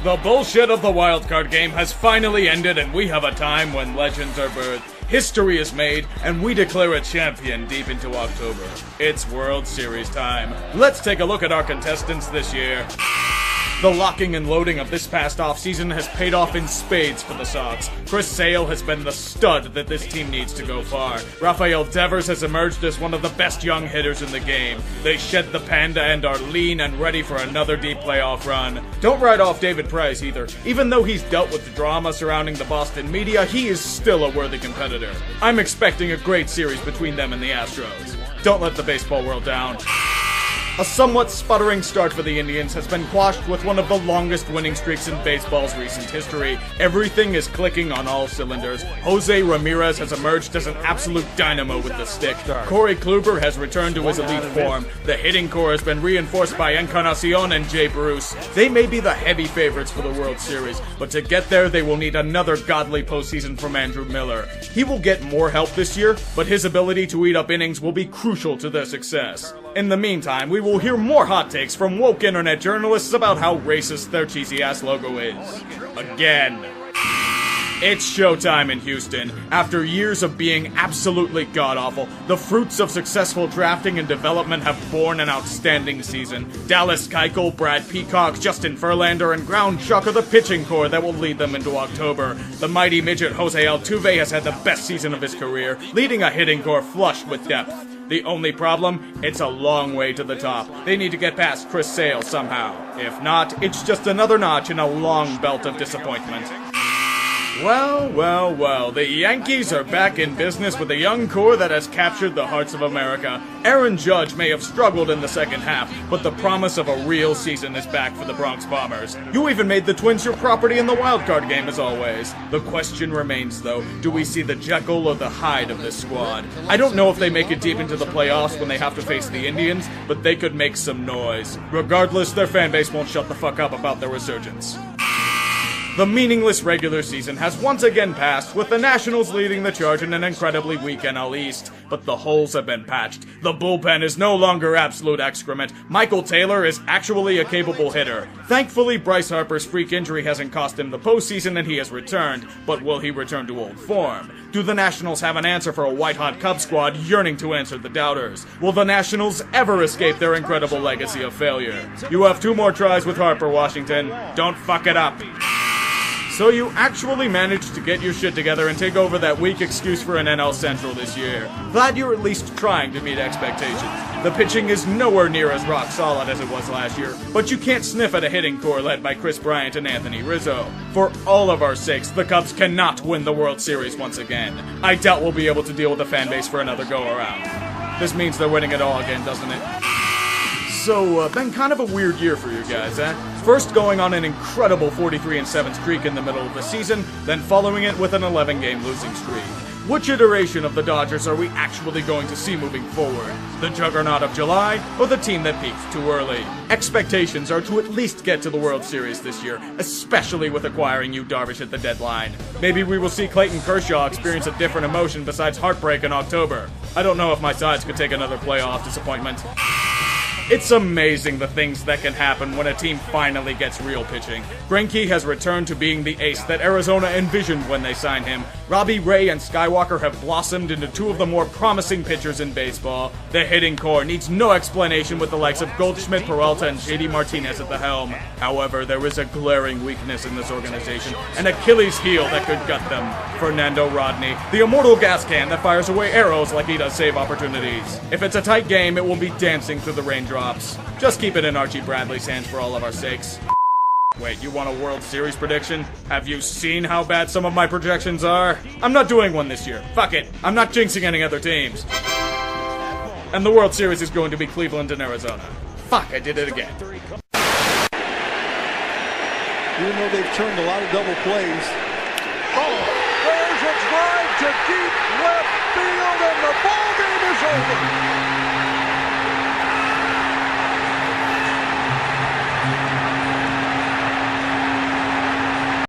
The bullshit of the wildcard game has finally ended, and we have a time when legends are birthed. History is made, and we declare a champion deep into October. It's World Series time. Let's take a look at our contestants this year. The locking and loading of this past offseason has paid off in spades for the Sox. Chris Sale has been the stud that this team needs to go far. Rafael Devers has emerged as one of the best young hitters in the game. They shed the panda and are lean and ready for another deep playoff run. Don't write off David Price either. Even though he's dealt with the drama surrounding the Boston media, he is still a worthy competitor. I'm expecting a great series between them and the Astros. Don't let the baseball world down. A somewhat sputtering start for the Indians has been quashed with one of the longest winning streaks in baseball's recent history. Everything is clicking on all cylinders. Jose Ramirez has emerged as an absolute dynamo with the stick. Corey Kluber has returned to his elite form. The hitting core has been reinforced by Encarnacion and Jay Bruce. They may be the heavy favorites for the World Series, but to get there they will need another godly postseason from Andrew Miller. He will get more help this year, but his ability to eat up innings will be crucial to their success. In the meantime, we will hear more hot takes from woke internet journalists about how racist their cheesy-ass logo is. Again. It's showtime in Houston. After years of being absolutely god-awful, the fruits of successful drafting and development have borne an outstanding season. Dallas Keuchel, Brad Peacock, Justin Verlander, and Ground Chuck are the pitching core that will lead them into October. The mighty midget Jose Altuve has had the best season of his career, leading a hitting core flush with depth. The only problem? It's a long way to the top. They need to get past Chris Sale somehow. If not, it's just another notch in a long belt of disappointment. Well, the Yankees are back in business with a young core that has captured the hearts of America. Aaron Judge may have struggled in the second half, but the promise of a real season is back for the Bronx Bombers. You even made the Twins your property in the wildcard game as always. The question remains though, do we see the Jekyll or the Hyde of this squad? I don't know if they make it deep into the playoffs when they have to face the Indians, but they could make some noise. Regardless, their fan base won't shut the fuck up about their resurgence. The meaningless regular season has once again passed, with the Nationals leading the charge in an incredibly weak NL East. But the holes have been patched. The bullpen is no longer absolute excrement. Michael Taylor is actually a capable hitter. Thankfully, Bryce Harper's freak injury hasn't cost him the postseason and he has returned. But will he return to old form? Do the Nationals have an answer for a white-hot Cub squad yearning to answer the doubters? Will the Nationals ever escape their incredible legacy of failure? You have 2 more tries with Harper, Washington. Don't fuck it up. So you actually managed to get your shit together and take over that weak excuse for an NL Central this year. Glad you're at least trying to meet expectations. The pitching is nowhere near as rock solid as it was last year, but you can't sniff at a hitting core led by Chris Bryant and Anthony Rizzo. For all of our sakes, the Cubs cannot win the World Series once again. I doubt we'll be able to deal with the fan base for another go-around. This means they're winning it all again, doesn't it? So, been kind of a weird year for you guys, eh? First going on an incredible 43-7 streak in the middle of the season, then following it with an 11-game losing streak. Which iteration of the Dodgers are we actually going to see moving forward? The juggernaut of July, or the team that peaked too early? Expectations are to at least get to the World Series this year, especially with acquiring Yu Darvish at the deadline. Maybe we will see Clayton Kershaw experience a different emotion besides heartbreak in October. I don't know if my sides could take another playoff disappointment. It's amazing the things that can happen when a team finally gets real pitching. Greinke has returned to being the ace that Arizona envisioned when they signed him. Robbie Ray and Skywalker have blossomed into 2 of the more promising pitchers in baseball. The hitting core needs no explanation with the likes of Goldschmidt, Peralta, and JD Martinez at the helm. However, there is a glaring weakness in this organization, an Achilles heel that could gut them. Fernando Rodney, the immortal gas can that fires away arrows like he does save opportunities. If it's a tight game, it will be dancing through the raindrops. Just keep it in Archie Bradley's hands for all of our sakes. Wait, you want a World Series prediction? Have you seen how bad some of my projections are? I'm not doing one this year. Fuck it. I'm not jinxing any other teams. And the World Series is going to be Cleveland and Arizona. Fuck, I did it again. Even though they've turned a lot of double plays. Oh, there's a drive to deep left field, and the ball game is over.